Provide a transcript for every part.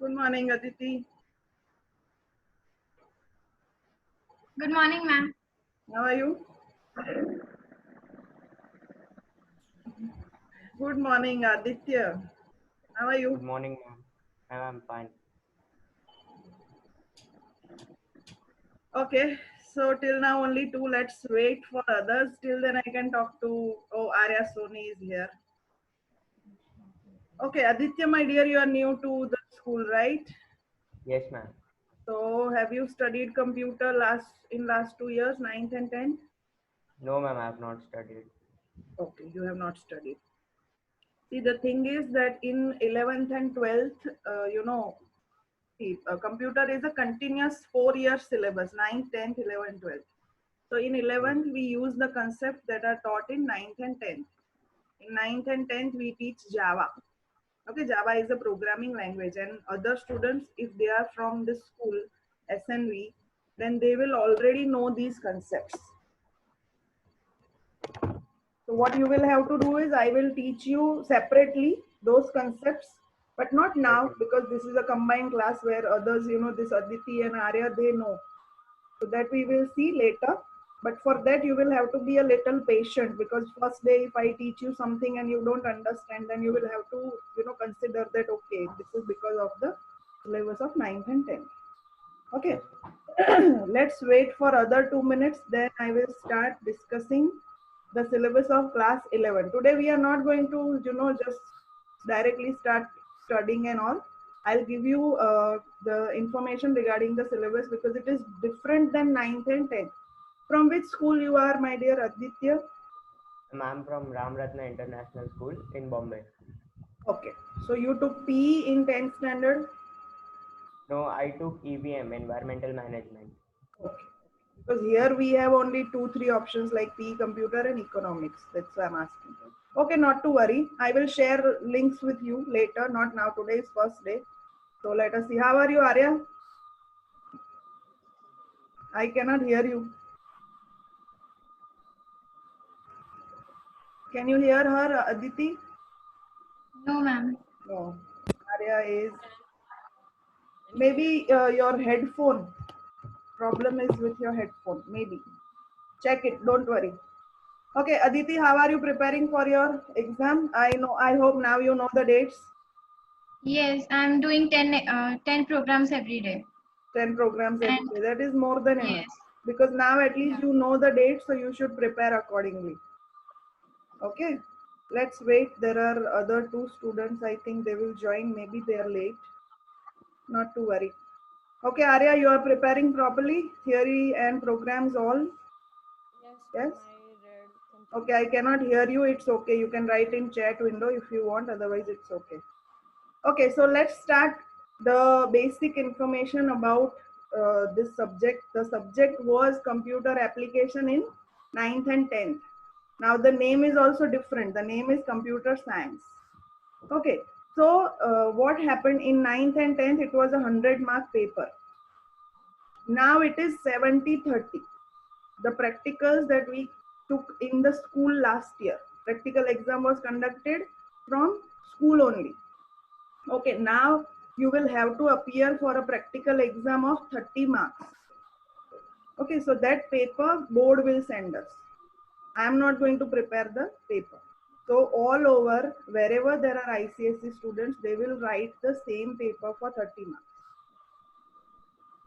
Good morning, Aditi. Good morning, ma'am. How are you? Good morning, Aditya. How are Good you? morning, ma'am. I'm fine. Okay, so till now only two. Let's wait for others. Till then, I can talk to. Oh, Arya Soni is here. Okay, Aditya, my dear, you are new to the school, right? Yes, ma'am. So, have you studied computer last 2 years, ninth and 10th? No, ma'am, I have not studied. Okay, you have not studied. See, the thing is that in 11th and 12th, see, computer is a continuous 4 year syllabus, 9th, 10th, 11th, 12th. So in Yes. 11th, we use the concepts that are taught in 9th and 10th. In 9th and 10th, we teach Java. Okay, Java is a programming language, and other students, if they are from this school, SNV, then they will already know these concepts. So what you will have to do is I will teach you separately those concepts, but not now Okay. because this is a combined class where others, this Aditi and Arya, they know. So that we will see later. But for that, you will have to be a little patient because first day, if I teach you something and you don't understand, then you will have to, consider that, okay, this is because of the syllabus of 9th and 10th. Okay. Yes, ma'am. Let's wait for other 2 minutes. Then I will start discussing the syllabus of class 11. Today we are not going to, just directly start studying and all. I'll give you the information regarding the syllabus because it is different than 9th and 10th. From which school you are, my dear Aditya? I'm from Ram Ratna International School in Bombay. Okay. So you took PE in 10th standard? No, I took EVM, Environmental Management. Okay. Because here we have only 2, 3 options like PE computer and economics. That's why I'm asking. Okay, not to worry. I will share links with you later, not now. Today is first day. So let us see. How are you, Arya? I cannot hear you. Can you hear her, Aditi? No, ma'am. No. Arya is maybe your headphone. Problem is with your headphone. Maybe. Check it. Don't worry. Okay, Aditi, how are you preparing for your exam? I hope now you know the dates. Yes, I'm doing 10 programs every day. 10 programs every And day. That is more than enough. yes, Because now at least yeah. you know the date, so you should prepare accordingly. Okay. Let's wait. There are other two students. I think they will join. Maybe they are late. Not to worry. Okay, Arya, you are preparing properly? Theory and programs all? Yes, Yes? ma'am, I read Okay, I completely. cannot hear you. It's okay. You can write in chat window if you want. Otherwise, it's okay. Okay, so let's start the basic information about this subject. The subject was computer application in 9th and 10th. Now the name is also different. The name is computer science. Okay, so what happened in 9th and 10th? It was a 100-mark paper. Now it is 70-30. The practicals that we took in the school last year, practical exam was conducted from school only. Okay, now you will have to appear for a practical exam of 30 marks. Okay, so that paper board will send us. I am not going to prepare the paper. So all over, wherever there are ICSE students, they will write the same paper for 30 marks.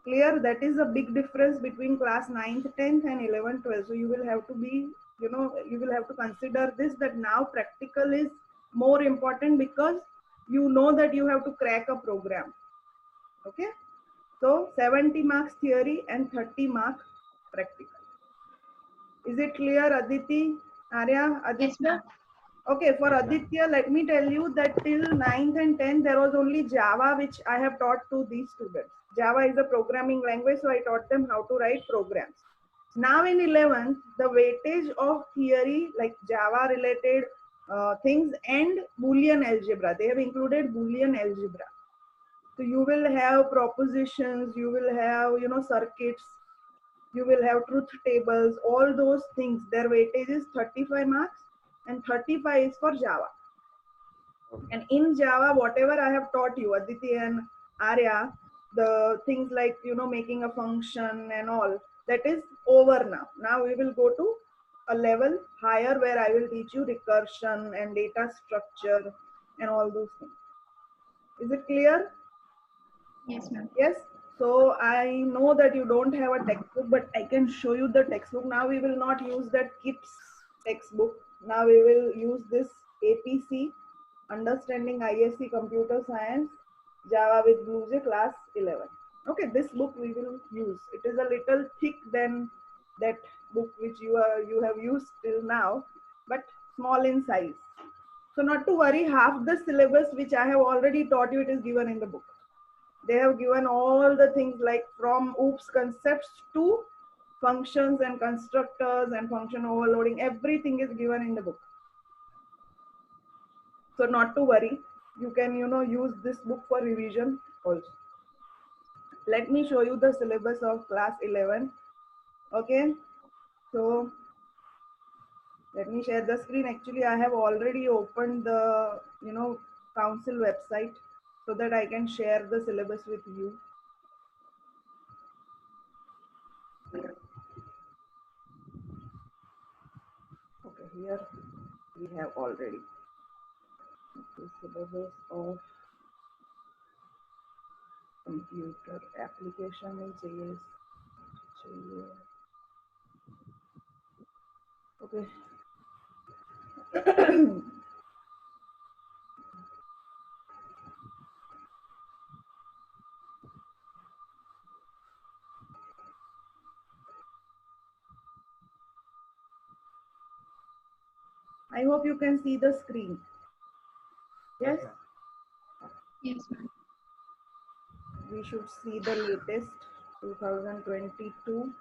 Clear? That is a big difference between class 9th, 10th and 11th, 12th. So you will have to be, you will have to consider this, that now practical is more important because you know that you have to crack a program. Okay. So 70 marks theory and 30 mark practical. Is it clear, Aditi, Arya, Yes, Aditya? ma'am. Okay, for Yes, ma'am. Aditya, let me tell you that till 9th and 10th, there was only Java, which I have taught to these students. Java is a programming language, so I taught them how to write programs. Now in 11th, the weightage of theory like Java related things and Boolean algebra, they have included Boolean algebra. So you will have propositions, you will have, circuits, you will have truth tables, all those things. Their weightage is 35 marks and 35 is for Java. Okay. And in Java, whatever I have taught you, Aditi and Arya, the things like, making a function and all, that is over now. Now we will go to a level higher where I will teach you recursion and data structure and all those things. Is it clear? Yes, ma'am. Yes. So I know that you don't have a textbook, but I can show you the textbook. Now we will not use that KIPS textbook. Now we will use this APC, Understanding ISC Computer Science, Java with BlueJ, class 11. Okay, this book we will use. It is a little thick than that book which you have used till now, but small in size. So not to worry, half the syllabus which I have already taught you, it is given in the book. They have given all the things like from OOPS concepts to functions and constructors and function overloading. Everything is given in the book. So not to worry, you can use this book for revision also. Let me show you the syllabus of class 11. Okay, so let me share the screen. Actually, I have already opened the council website so that I can share the syllabus with you. Okay, here we have already the syllabus of computer application in JS. Okay. I hope you can see the screen. Yes? Yes, ma'am. We should see the latest 2022.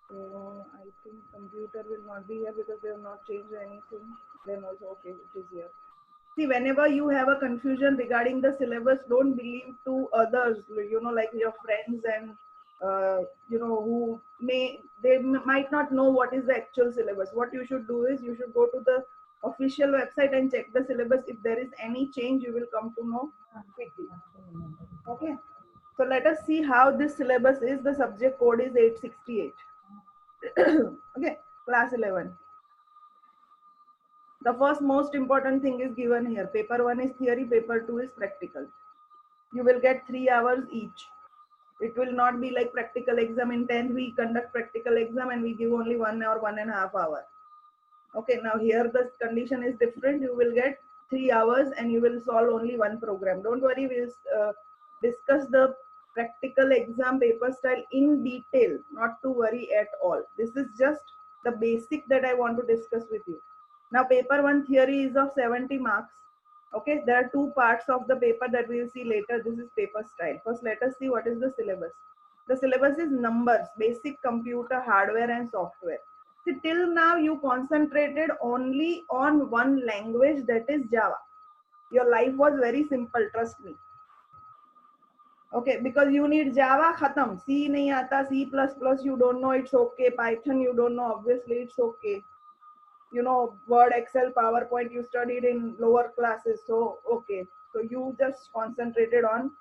So I think computer will not be here because they have not changed anything. Then also, okay, it is here. See, whenever you have a confusion regarding the syllabus, don't believe to others, like your friends and, who they might not know what is the actual syllabus. What you should do is you should go to the official website and check the syllabus. If there is any change, you will come to know quickly. Okay. So let us see how this syllabus is. The subject code is 868. Okay, class 11. The first most important thing is given here. Paper 1 is theory, paper 2 is practical. You will get 3 hours each. It will not be like practical exam. In 10th we conduct practical exam and we give only 1 or 1.5 hour. Okay, now here the condition is different. You will get 3 hours and you will solve only one program. Don't worry, we'll discuss the practical exam paper style in detail. Not to worry at all. This is just the basic that I want to discuss with you. Now paper 1 theory is of 70 marks. Okay, there are 2 parts of the paper that we will see later. This is paper style. First, let us see what is the syllabus. The syllabus is numbers, basic computer hardware and software. See, till now you concentrated only on one language, that is Java. Your life was very simple, trust me. Okay, because you need Java, khatam. C nahi aata, C++ you don't know, it's okay. Python you don't know, obviously it's okay. Word, Excel, PowerPoint you studied in lower classes, so okay. So you just concentrated on,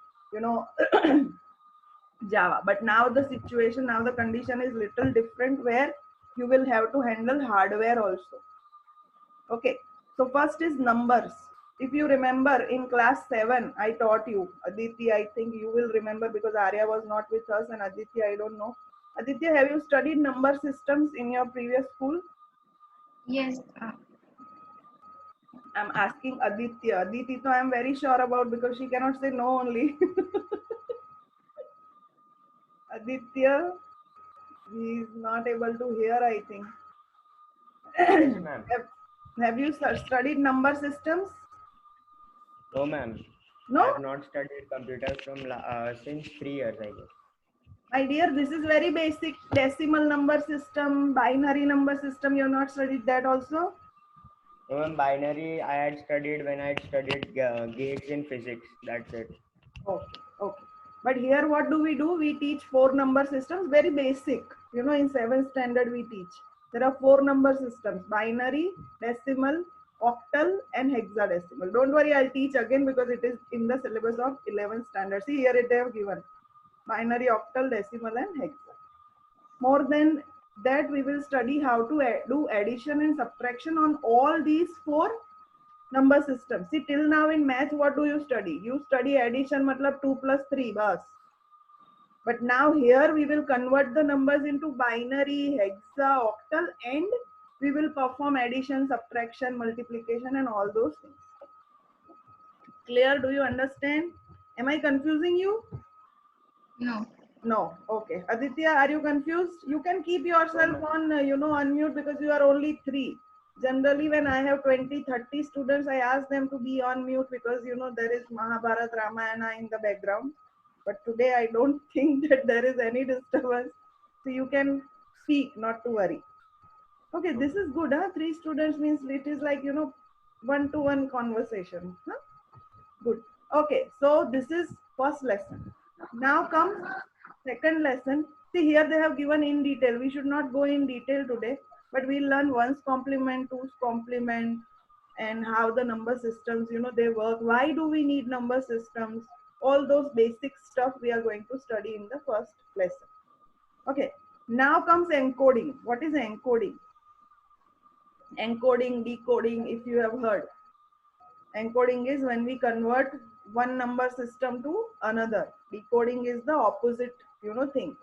Java. But now the situation, now the condition is little different where you will have to handle hardware also. Okay, so first is numbers. If you remember in class 7, I taught you, Aditya, I think you will remember because Arya was not with us and Aditya, I don't know. Aditya, have you studied number systems in your previous school? Yes. I'm asking Aditya. Aditi, I am very sure about because she cannot say no only. Aditya, he is not able to hear, I think. Yes, ma'am. Have you studied number systems? No, ma'am. No? I have not studied computers from since 3 years, I guess. My dear, this is very basic. Decimal number system, binary number system. You have not studied that also? No, ma'am. Binary I had studied when I had studied gates in physics. That's it. Okay, okay. But here what do? We teach 4 number systems, very basic. In 7th standard we teach. There are 4 number systems: binary, decimal, octal and hexadecimal. Don't worry, I'll teach again because it is in the syllabus of 11th standard. See here they have given binary, octal, decimal and hexa. More than that, we will study how to do addition and subtraction on all these 4 number systems. See, till now in math, what do you study? You study addition, matlab 2 plus 3, bas. But now here we will convert the numbers into binary, hexa, octal, and we will perform addition, subtraction, multiplication, and all those things. Clear? Do you understand? Am I confusing you? No. No. Okay. Aditya, are you confused? You can keep yourself on, unmute because you are only 3. Generally, when I have 20, 30 students, I ask them to be on mute because, there is Mahabharata, Ramayana in the background. But today, I don't think that there is any disturbance. So you can speak, not to worry. Okay, this is good. Huh? 3 students means it is like, one-to-one conversation. Huh? Good. Okay, so this is first lesson. Now comes second lesson. See, here they have given in detail. We should not go in detail today, but we'll learn ones complement, twos complement, and how the number systems, they work. Why do we need number systems? All those basic stuff we are going to study in the first lesson. Okay, now comes encoding. What is encoding? Encoding, decoding, if you have heard. Encoding is when we convert one number system to another. Decoding is the opposite, thing.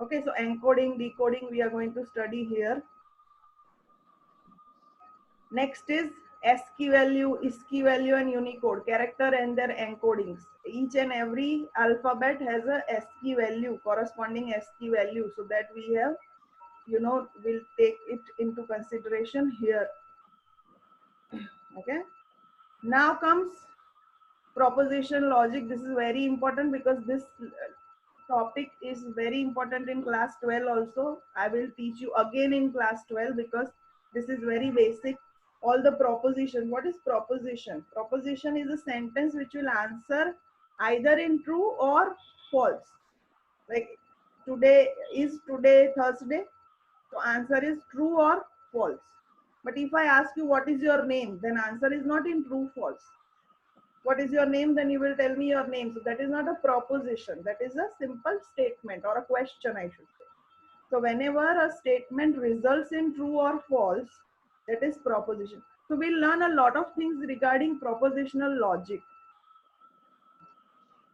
Okay, so encoding, decoding, we are going to study here. Next is ASCII value, ISCII value, and Unicode, character and their encodings. Each and every alphabet has a ASCII value, corresponding ASCII value, so that we have, we'll take it into consideration here. Okay. Now comes proposition logic. This is very important because this topic is very important in class 12 also. I will teach you again in class 12 because this is very basic. All the proposition. What is proposition? Proposition is a sentence which will answer either in true or false. Like today Thursday? So answer is true or false. But if I ask you what is your name, then answer is not in true, false. What is your name? Then you will tell me your name. So that is not a proposition. That is a simple statement or a question, I should say. So whenever a statement results in true or false, that is proposition. So we'll learn a lot of things regarding propositional logic.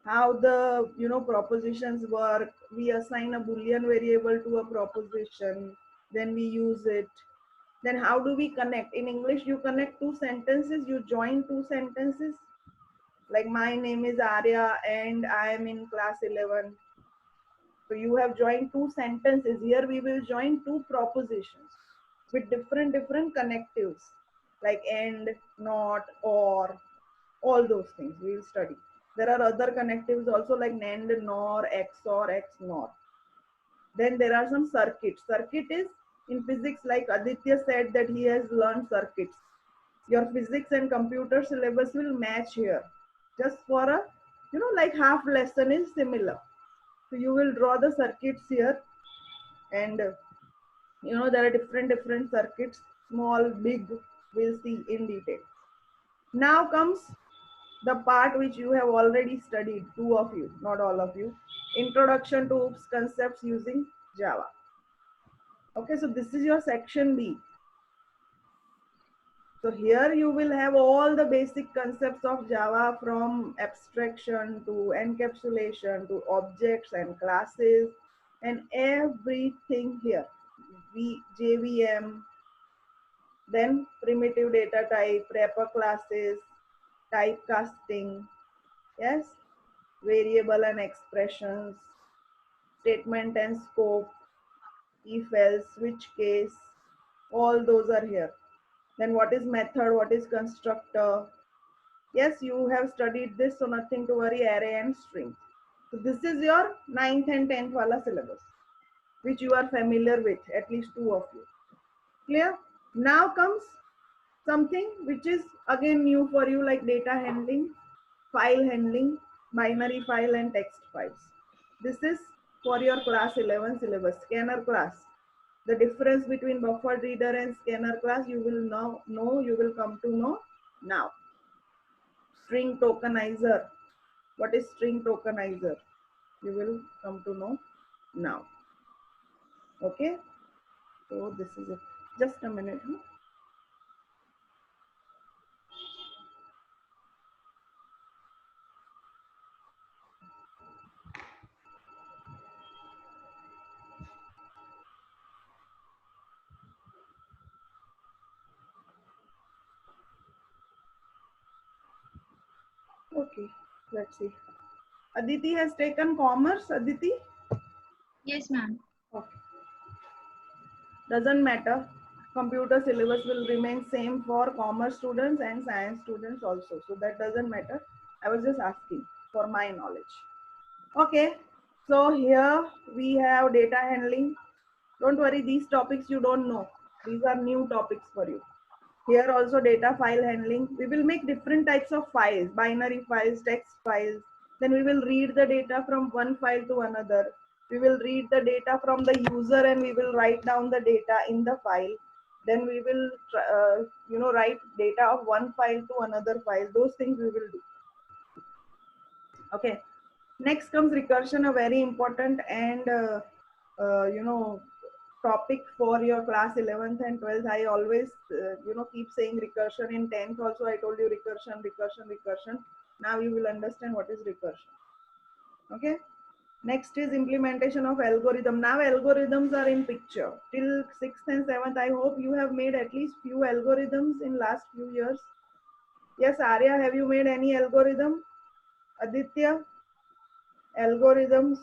How the propositions work. We assign a Boolean variable to a proposition. Then we use it. Then how do we connect? In English, you connect 2 sentences. You join 2 sentences. Like my name is Arya and I am in class 11. So you have joined 2 sentences. Here we will join 2 propositions with different connectives like and, not, or, all those things we will study. There are other connectives also like NAND, NOR, XOR, XNOR. Then there are some circuits. Circuit is in physics, like Aditya said that he has learned circuits. Your physics and computer syllabus will match here. Just for a, like half lesson is similar. So you will draw the circuits here and there are different circuits, small, big, we'll see in detail. Now comes the part which you have already studied, 2 of you, not all of you. Introduction to OOPS concepts using Java. Okay, so this is your section B. So here you will have all the basic concepts of Java, from abstraction to encapsulation to objects and classes and everything here. JVM, then primitive data type, wrapper classes, typecasting, yes, variable and expressions, statement and scope, if else, switch case, all those are here. Then what is method, what is constructor? Yes, you have studied this, so nothing to worry, array and string. So this is your 9th and 10th wala syllabus, which you are familiar with, at least 2 of you. Clear? Now comes something which is again new for you, like data handling, file handling, binary file and text files. This is for your class 11 syllabus, scanner class. The difference between buffered reader and scanner class you will you will come to know now. String tokenizer. What is string tokenizer? You will come to know now. Okay, so this is it. Just a minute. Okay, let's see. Aditi has taken commerce. Aditi? Yes, ma'am. Okay. Doesn't matter. Computer syllabus will remain same for commerce students and science students also. So that doesn't matter. I was just asking for my knowledge. Okay. So here we have data handling. Don't worry, these topics you don't know. These are new topics for you. Here also data file handling. We will make different types of files, binary files, text files. Then we will read the data from one file to another. We will read the data from the user and we will write down the data in the file. Then we will, write data of one file to another file. Those things we will do. Okay. Next comes recursion, a very important and topic for your class 11th and 12th. I always keep saying recursion. In 10th also I told you recursion. Now you will understand what is recursion. Okay. Next is implementation of algorithm. Now algorithms are in picture. Till 6th and 7th, I hope you have made at least few algorithms in last few years. Yes, Arya, have you made any algorithm? Aditya? Algorithms?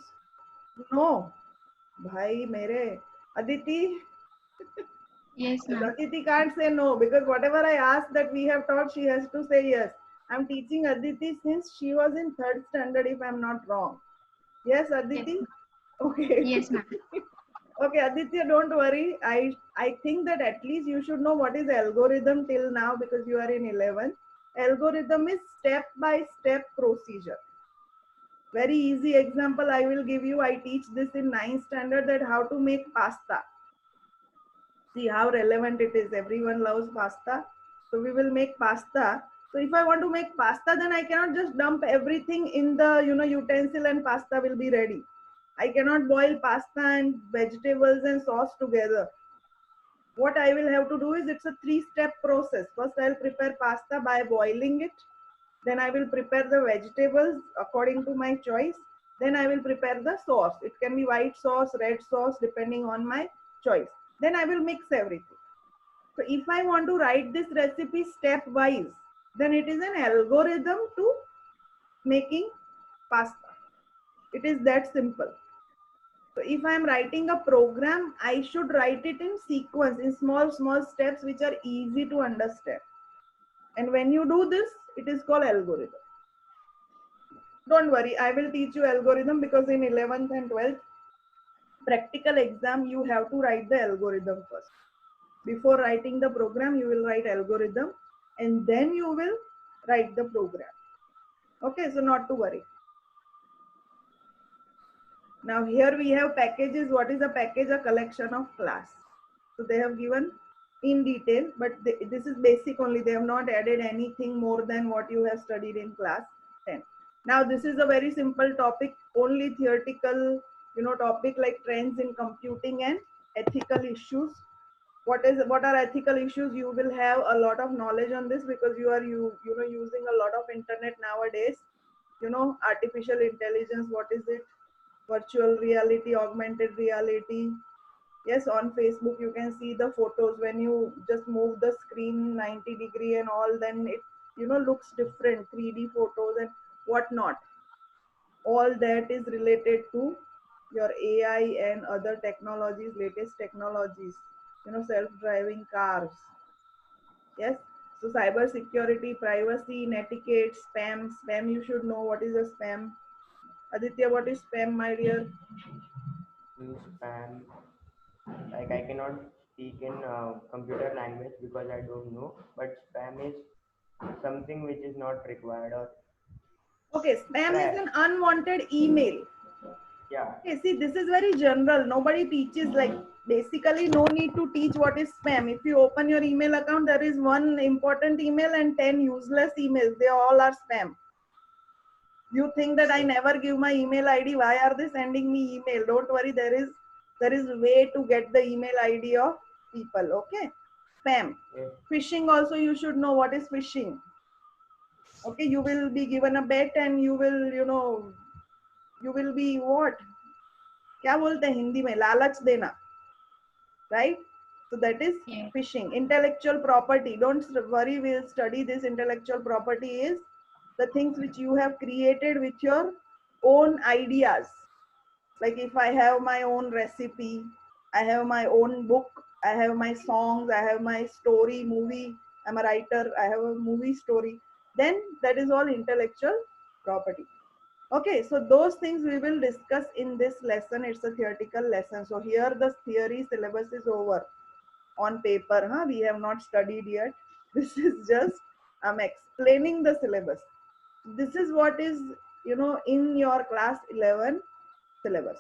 No. Bhai mere. Aditi? Yes, ma'am. Aditi can't say no because whatever I ask that we have taught, she has to say yes. I'm teaching Aditi since she was in 3rd standard, if I'm not wrong. Yes, Aditi? Yes, Okay. yes, ma'am. Okay, Aditya, don't worry. I think that at least you should know what is algorithm till now because you are in 11. Algorithm is step-by-step procedure. Very easy example I will give you. I teach this in 9th standard that how to make pasta. See how relevant it is. Everyone loves pasta. So we will make pasta. So if I want to make pasta, then I cannot just dump everything in the utensil and pasta will be ready. I cannot boil pasta and vegetables and sauce together. What I will have to do is it's a 3-step process. First, I'll prepare pasta by boiling it. Then I will prepare the vegetables according to my choice. Then I will prepare the sauce. It can be white sauce, red sauce, depending on my choice. Then I will mix everything. So if I want to write this recipe stepwise, then it is an algorithm to making pasta. It is that simple. So if I am writing a program, I should write it in sequence, in small steps which are easy to understand. And when you do this, it is called algorithm. Don't worry, I will teach you algorithm because in 11th and 12th practical exam, you have to write the algorithm first. Before writing the program, you will write algorithm and then you will write the program. Okay, so not to worry. Now here we have packages. What is a package? A collection of class. So they have given in detail, but this is basic only. They have not added anything more than what you have studied in class 10. Now this is a very simple topic, only theoretical, topic like trends in computing and ethical issues. What are ethical issues? You will have a lot of knowledge on this because you are using a lot of internet nowadays. Artificial intelligence. What is it? Virtual reality, augmented reality. Yes, on Facebook you can see the photos when you just move the screen 90 degree and all, then it looks different, 3D photos and whatnot. All that is related to your AI and other technologies, latest technologies, self-driving cars. Yes. So cyber security, privacy, etiquette, spam you should know what is a spam. Aditya, what is spam, my dear? Spam. Like I cannot speak in computer language because I don't know. But spam is something which is not required or Okay, spam is trash. an unwanted email. Yeah. Okay, see, this is very general. Nobody teaches, like, basically no need to teach what is spam. If you open your email account, there is one important email and 10 useless emails. They all are spam. You think that I never give my email ID. Why are they sending me email? Don't worry, there is way to get the email ID of people. Okay. Spam. Yes. Phishing also, you should know what is phishing. Okay, you will be given a bet and you will, you will be what? क्या बोलते हैं हिंदी में? लालच देना. Right? So that is Yeah. phishing. Intellectual property. Don't worry, we'll study this. Intellectual property is the things which you have created with your own ideas. Like if I have my own recipe, I have my own book, I have my songs, I have my story, movie, I'm a writer, I have a movie story, then that is all intellectual property. Okay, so those things we will discuss in this lesson. It's a theoretical lesson. So here the theory syllabus is over on paper. Huh? We have not studied yet. This is just, I'm explaining the syllabus. This is what is, in your class 11 syllabus.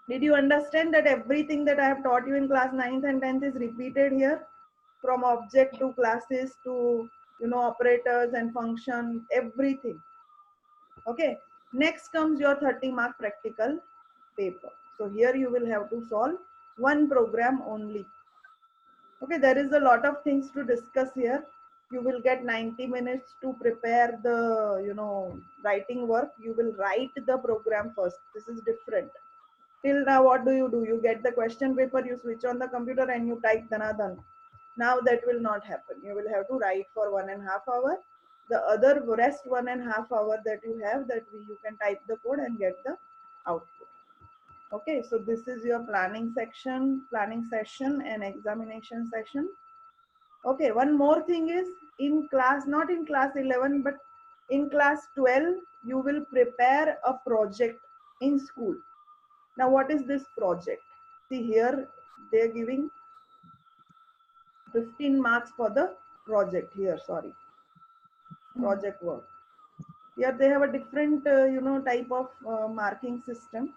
Did you understand that everything that I have taught you in class 9th and 10th is repeated here? From object to classes to, operators and function, everything. Okay. Next comes your 30-mark practical paper. So here you will have to solve one program only. Okay, there is a lot of things to discuss here. You will get 90 minutes to prepare the, writing work. You will write the program first. This is different. Till now, what do? You get the question paper, you switch on the computer and you type dhan. Now that will not happen. You will have to write for 1.5 hours. The other rest 1.5 hours that you have, you can type the code and get the output. Okay, so this is your planning session and examination session. Okay, one more thing is in class, not in class 11, but in class 12, you will prepare a project in school. Now, what is this project? See here, they're giving 15 marks for the project here, sorry, project work. Here they have a different, type of marking system.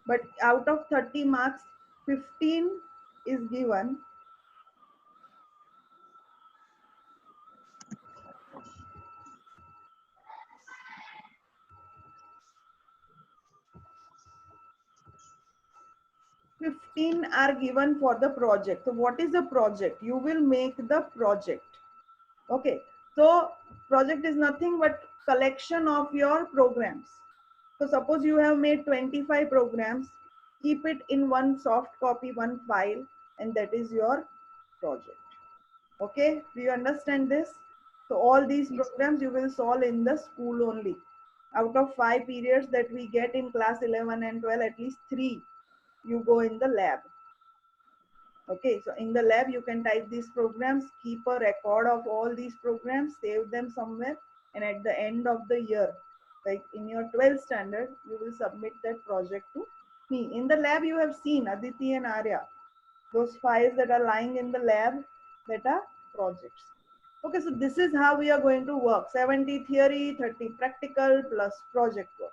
But out of 30 marks, 15 is given. Fifteen are given for the project. So what is the project? You will make the project. Okay. So project is nothing but collection of your programs. So suppose you have made 25 programs, keep it in one soft copy, one file, and that is your project. Okay, do you understand this? So all these programs you will solve in the school only. Out of 5 periods that we get in class 11 and 12, at least 3 you go in the lab. Okay, so in the lab you can type these programs, keep a record of all these programs, save them somewhere, and at the end of the year, like in your 12th standard, you will submit that project to me. In the lab you have seen Aditi and Arya, those files that are lying in the lab, that are projects. Okay, so this is how we are going to work. 70 theory, 30 practical plus project work.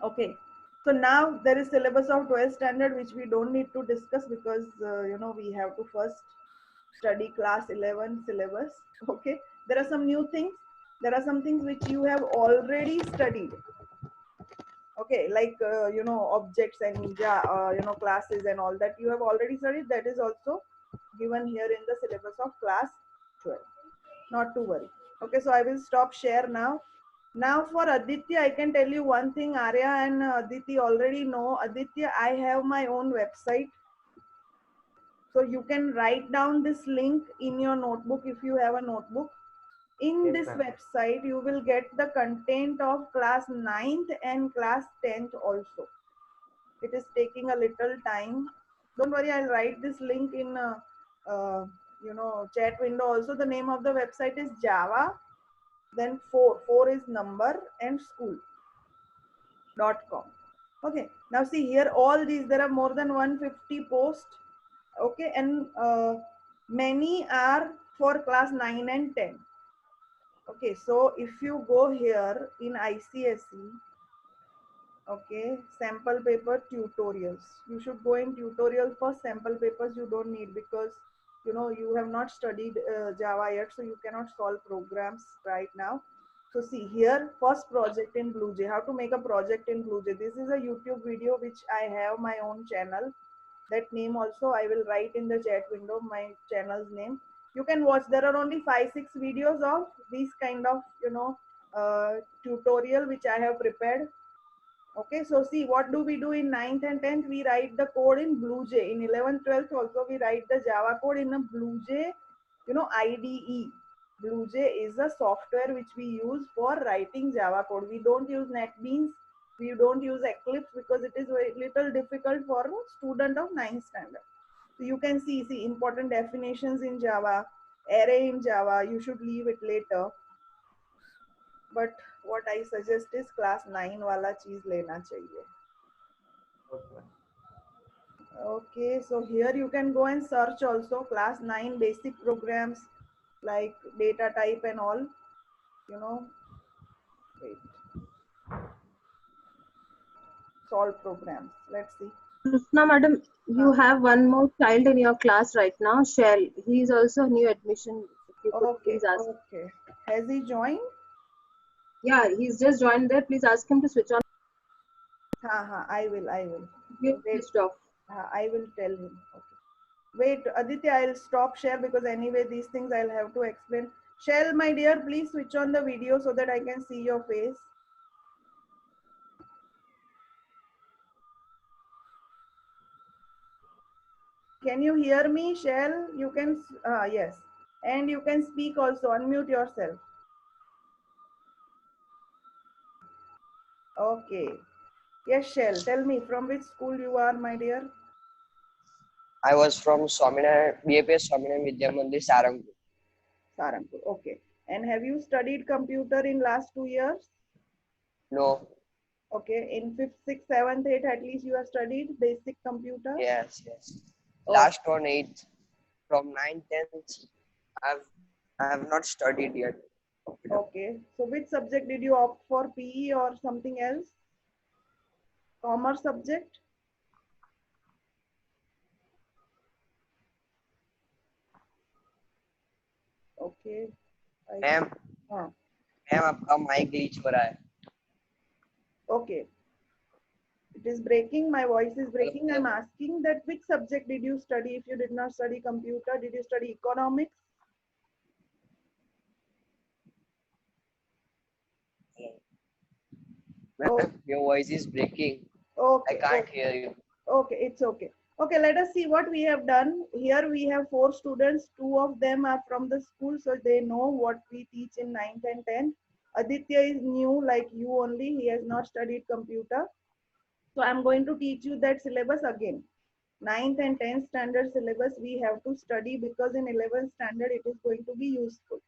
Okay. So now there is syllabus of 12th standard, which we don't need to discuss because, we have to first study class 11 syllabus. Okay. There are some new things. There are some things which you have already studied. Okay. Like, objects and, classes and all that you have already studied. That is also given here in the syllabus of class 12. Not to worry. Okay. So I will stop share now. Now for Aditya, I can tell you one thing. Arya and Aditi already know. Aditya, I have my own website. So you can write down this link in your notebook if you have a notebook. In Yes, this ma'am. website, you will get the content of class 9th and class 10th also. It is taking a little time. Don't worry, I'll write this link in, chat window also. The name of the website is Java. Then 4 is number and school.com. Okay, now see here, all these, there are more than 150 posts. Okay, and many are for class 9 and 10. Okay, so if you go here in ICSE, Okay, sample paper tutorials. You should go in tutorial first. Sample papers you don't need because you have not studied Java yet, so you cannot solve programs right now. So see here, first project in BlueJ. How to make a project in BlueJ? This is a YouTube video which I have my own channel. That name also I will write in the chat window. My channel's name. You can watch. There are only 5-6 videos of these kind of tutorial which I have prepared. Okay, so see what do we do in 9th and 10th? We write the code in BlueJ. In 11th, 12th also we write the Java code in a BlueJ, IDE. BlueJ is a software which we use for writing Java code. We don't use NetBeans. We don't use Eclipse because it is very little difficult for a student of 9th standard. So you can see important definitions in Java, array in Java. You should leave it later. But what I suggest is class 9 वाला चीज लेना चाहिए. Okay. Okay, so here you can go and search also class 9 basic programs like data type and all, wait, solve programs. Let's see. Krishna madam, you have one more child in your class right now, Shell. He is also new admission. If you could Okay, please ask. okay. Has he joined? Yeah, he's just joined there. Please ask him to switch on. I will. You're Wait, switched off. I will tell him. Okay. Wait, Aditya, I'll stop share because anyway these things I'll have to explain. Shell, my dear, please switch on the video so that I can see your face. Can you hear me, Shell? You can, yes. And you can speak also, unmute yourself. Okay. Yes, Shell, tell me from which school you are, my dear? I was from Swaminarayan, BAPS Swaminarayan Vidya Mandir, Saranpur. Saranpur, okay. And have you studied computer in last 2 years? No, Okay, in 5th, 6th, 7th, 8th, at least you have studied basic computer? yes. Okay. Last one 8th, from 9th, 10th, I have not studied yet. Okay, so which subject did you opt for, PE or something else? Commerce subject? Okay. Ma'am हाँ. Ma'am आपका mic glitch हो रहा है. Okay. It is breaking. My voice is breaking. I'm asking that which subject did you study? If you did not study computer, did you study economics? Ma'am, your voice is breaking. Okay. I can't hear you. Okay, it's okay. Okay, let us see what we have done. Here we have 4 students. 2 of them are from the school, so they know what we teach in 9th and 10th. Aditya is new like you only. He has not studied computer. So I'm going to teach you that syllabus again. 9th and 10th standard syllabus we have to study because in 11th standard it is going to be useful.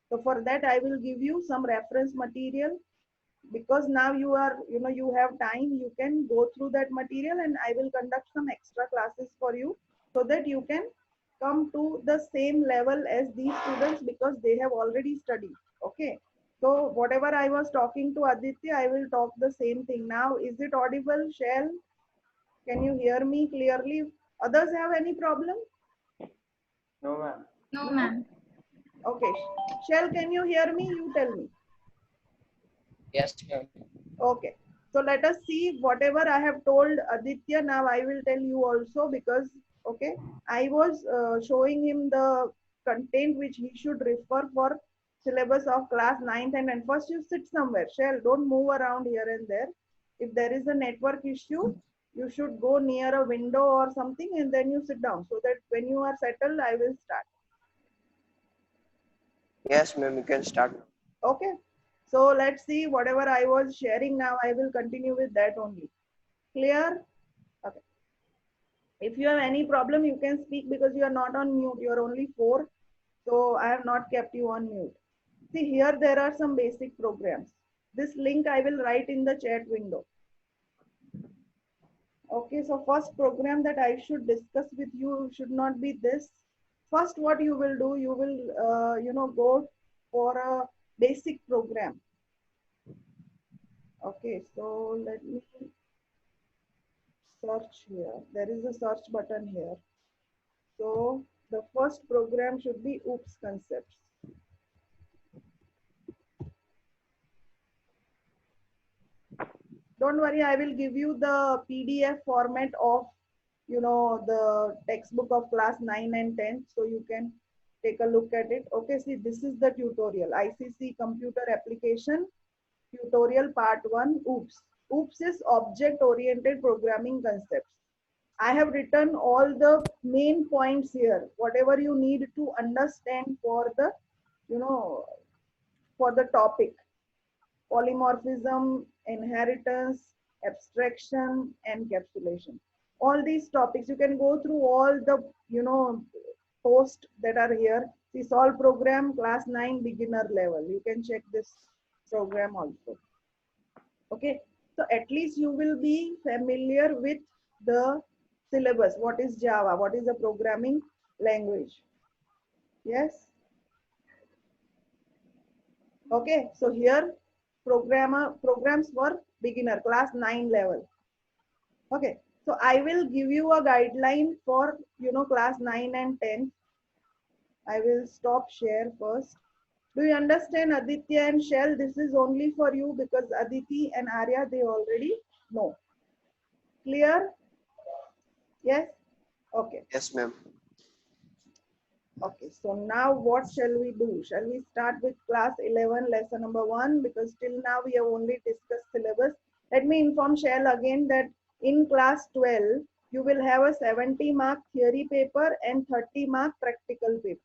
So for that I will give you some reference material because now you are, you have time, you can go through that material and I will conduct some extra classes for you so that you can come to the same level as these students because they have already studied. Okay. So whatever I was talking to Aditya, I will talk the same thing. Now, is it audible, Shell? Can you hear me clearly? Others have any problem? No, ma'am. No, ma'am. Okay. Shell, can you hear me? You tell me. Yes, ma'am. Okay. So let us see whatever I have told Aditya. Now I will tell you also because, okay, I was showing him the content which he should refer for syllabus of class 9th and first you sit somewhere. Shell, don't move around here and there. If there is a network issue, you should go near a window or something and then you sit down so that when you are settled, I will start. Yes, ma'am, you can start. Okay. So let's see whatever I was sharing now, I will continue with that only. Clear? Okay. If you have any problem, you can speak because you are not on mute. You are only 4. So I have not kept you on mute. See here, there are some basic programs. This link I will write in the chat window. Okay, so first program that I should discuss with you should not be this. First, what you will do, you will, go for a basic program. Okay, so let me search here. There is a search button here. So the first program should be OOPS concepts. Don't worry, I will give you the PDF format of, the textbook of class 9 and 10, so you can take a look at it. Okay, see, this is the tutorial, ICC computer application tutorial part 1, OOPS. OOPS is object oriented programming concepts. I have written all the main points here, whatever you need to understand for the, for the topic: polymorphism, inheritance, abstraction, encapsulation. All these topics, you can go through all the, posts that are here. See, solve program, class 9 beginner level. You can check this program also. Okay, so at least you will be familiar with the syllabus. What is Java? What is the programming language? Yes. Okay, so here programs for beginner class 9 level. Okay, so I will give you a guideline for class 9 and 10. I will stop share first. Do you understand, Aditya and Shell? This is only for you because Aditi and Arya, they already know. Clear? Yes. Okay. Yes, ma'am. Okay, so now what shall we do? Shall we start with class 11 lesson number 1? Because till now we have only discussed syllabus. Let me inform Shell again that in class 12, you will have a 70-mark theory paper and 30-mark practical paper.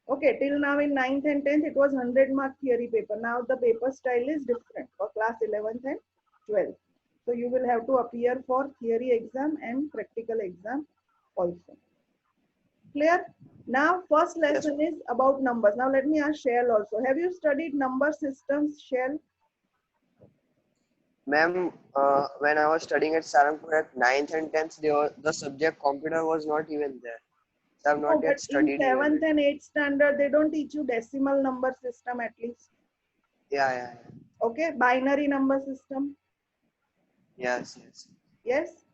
Okay, till now in 9th and 10th, it was 100-mark theory paper. Now the paper style is different for class 11th and 12th. So you will have to appear for theory exam and practical exam also. Clear? Now first lesson is about numbers. Now let me ask Shell also. Have you studied number systems, Shell? Ma'am, when I was studying at Sarangpur at 9th and 10th, the subject computer was not even there. So I've No, not but yet in studied 7th even it. and 8th standard, they don't teach you decimal number system at least. Yeah. Okay, binary number system. Yes. Yes.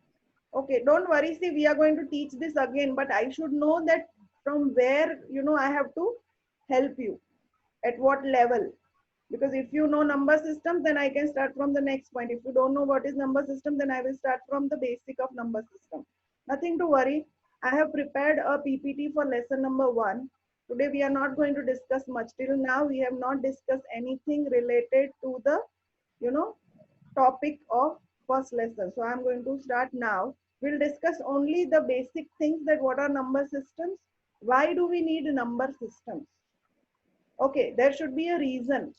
Okay, don't worry. See, we are going to teach this again, but I should know that from where, I have to help you at what level. Because if you know number systems, then I can start from the next point. If you don't know what is number system, then I will start from the basic of number system. Nothing to worry. I have prepared a PPT for lesson number 1. Today we are not going to discuss much. Till now we have not discussed anything related to the, topic of first lesson. So I'm going to start now. We'll discuss only the basic things, that what are number systems, why do we need number systems. Okay, there should be a reason.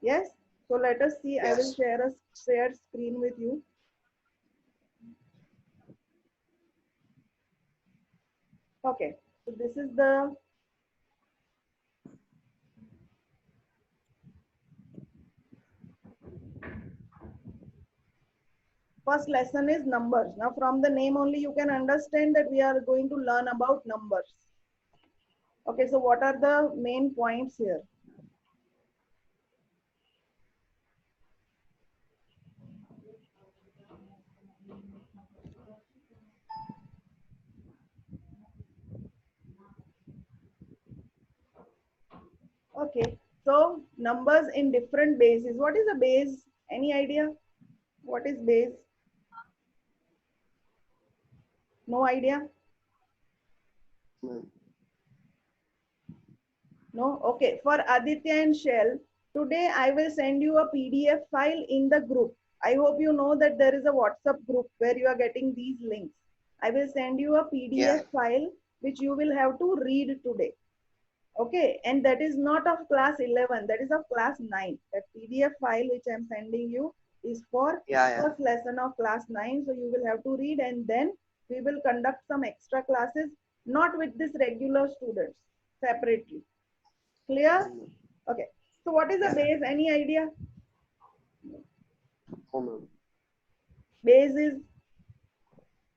Yes, so let us see. I will Yes. share a shared screen with you. Okay, so this is the first lesson is numbers. Now from the name only you can understand that we are going to learn about numbers. Okay, so what are the main points here? Okay, so numbers in different bases. What is a base? Any idea? What is base? No idea? Ma'am. No? Okay, for Aditya and Shell, today I will send you a PDF file in the group. I hope you know that there is a WhatsApp group where you are getting these links. I will send you a PDF file which you will have to read today. Okay, and that is not of class 11, that is of class 9. That PDF file which I am sending you is for first lesson of class 9. So you will have to read, and then we will conduct some extra classes, not with this regular students, separately. Clear? Okay. So what is a base? Any idea? Oh, ma'am. Base is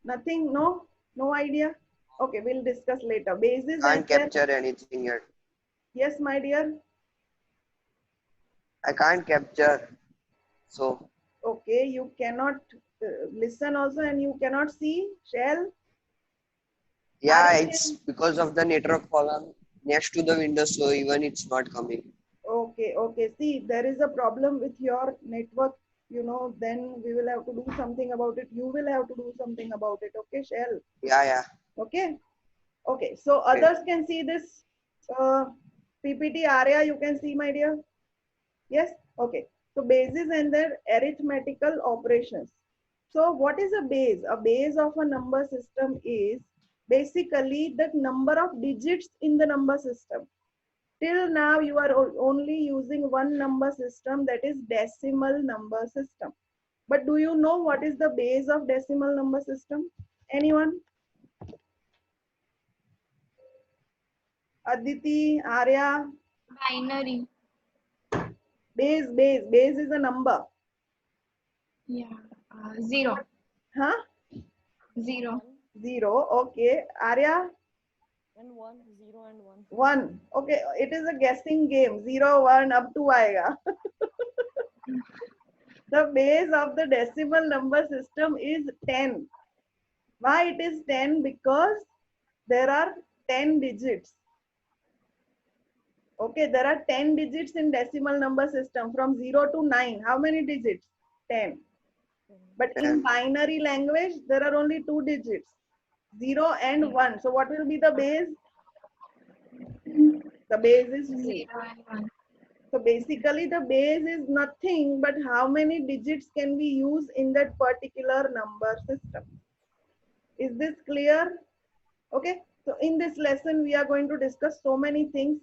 nothing, no? No idea? Okay, we'll discuss later. Base is Can't capture anything yet. Yes, my dear. I can't capture. So Okay, you cannot listen also and you cannot see Shell. yeah, Arya it's because of the network problem next to the window, so even it's not coming. okay, okay. See, there is a problem with your network, you know, then we will have to do something about it. You will have to do something about it. Okay, Shell. Yeah, yeah. Okay. Okay. So Okay. others can see this uh, PPT. Arya, you can see, my dear. Yes. Okay. So bases and their arithmetical operations. So what is a base? A base of a number system is basically the number of digits in the number system. Till now, you are only using one number system, that is decimal number system. But do you know what is the base of decimal number system? Anyone? Aditi, Arya, Binary. base is a number. Yeah. Zero. Huh? Zero. Zero. Okay. Arya, And 1, 0 and 1. one. Okay. It is a guessing game. 0, 1, up to aega. The base of the decimal number system is 10. Why it is 10? Because there are 10 digits. Okay, there are 10 digits in decimal number system from 0 to 9. How many digits? 10. But in 10. binary language, there are only 2 digits, 0 and 1. So what will be the base? The base is 2. Zero and one. So basically the base is nothing but how many digits can we use in that particular number system. Is this clear? Okay. So in this lesson, we are going to discuss so many things.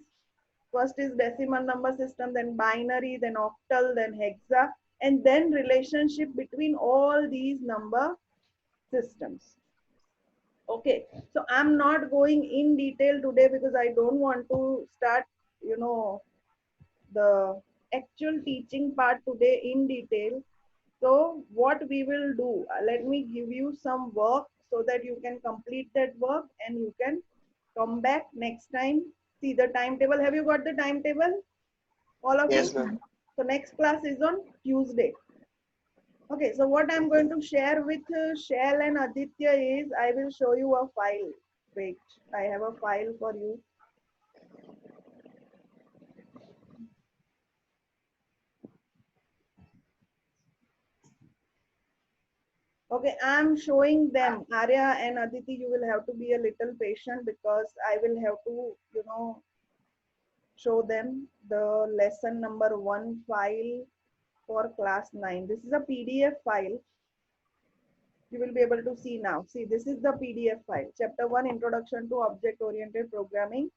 First is decimal number system, then binary, then octal, then hexa, and then relationship between all these number systems. Okay, so I'm not going in detail today because I don't want to start, you know, the actual teaching part today in detail. So what we will do, let me give you some work so that you can complete that work and you can come back next time. See the timetable. Have you got the timetable? All of you? Yes, ma'am. So next class is on Tuesday. Okay, so what I'm going to share with Shell and Aditya is I will show you a file. Wait, I have a file for you. Okay, I'm showing them. Arya and Aditi, you will have to be a little patient because I will have to, you know, show them the lesson number 1 file for class 9. This is a PDF file. You will be able to see now. See, this is the PDF file. Chapter 1, Introduction to Object-Oriented Programming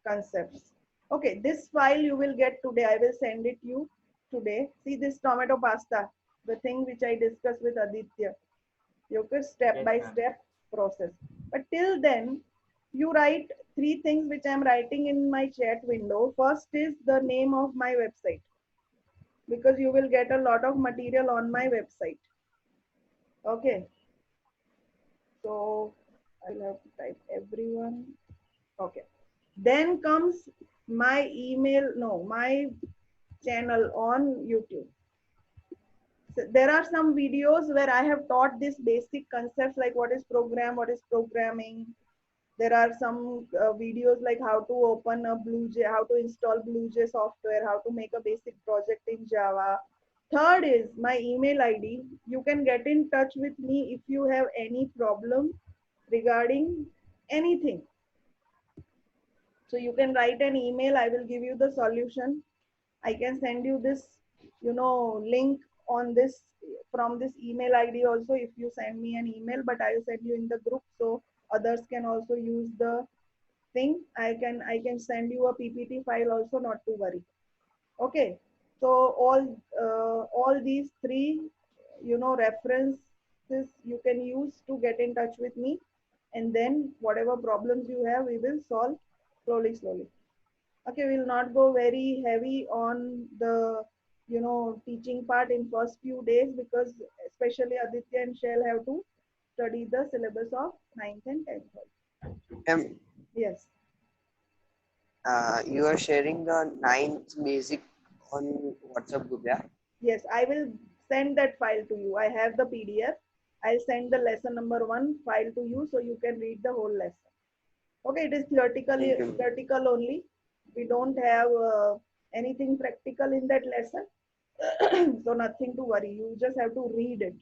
Concepts. Okay, this file you will get today. I will send it you today. See this tomato pasta, the thing which I discussed with Aditya. You can step by step process. But till then, you write 3 things which I am writing in my chat window. First is the name of my website, because you will get a lot of material on my website. Okay. So I'll have to type everyone. Okay. Then comes my email, no, my channel on YouTube. So there are some videos where I have taught this basic concepts like what is program, what is programming. There are some videos like how to open a BlueJ, how to install BlueJ software, how to make a basic project in Java. Third is my email ID. You can get in touch with me if you have any problem regarding anything. So you can write an email. I will give you the solution. I can send you this, you know, link on this from this email ID also if you send me an email, but I will send you in the group so others can also use the thing. I can send you a PPT file also, not to worry. Okay. So all these 3, you know, references you can use to get in touch with me, and then whatever problems you have, we will solve slowly. Okay, we'll not go very heavy on the, you know, teaching part in first few days because especially Aditya and Shell have to study the syllabus of 9th and 10th. Yes. You are sharing the 9th basic on WhatsApp group, yeah? Yes, I will send that file to you. I have the PDF. I'll send the lesson number 1 file to you so you can read the whole lesson. Okay, it is theoretical only. We don't have anything practical in that lesson. So nothing to worry. You just have to read it.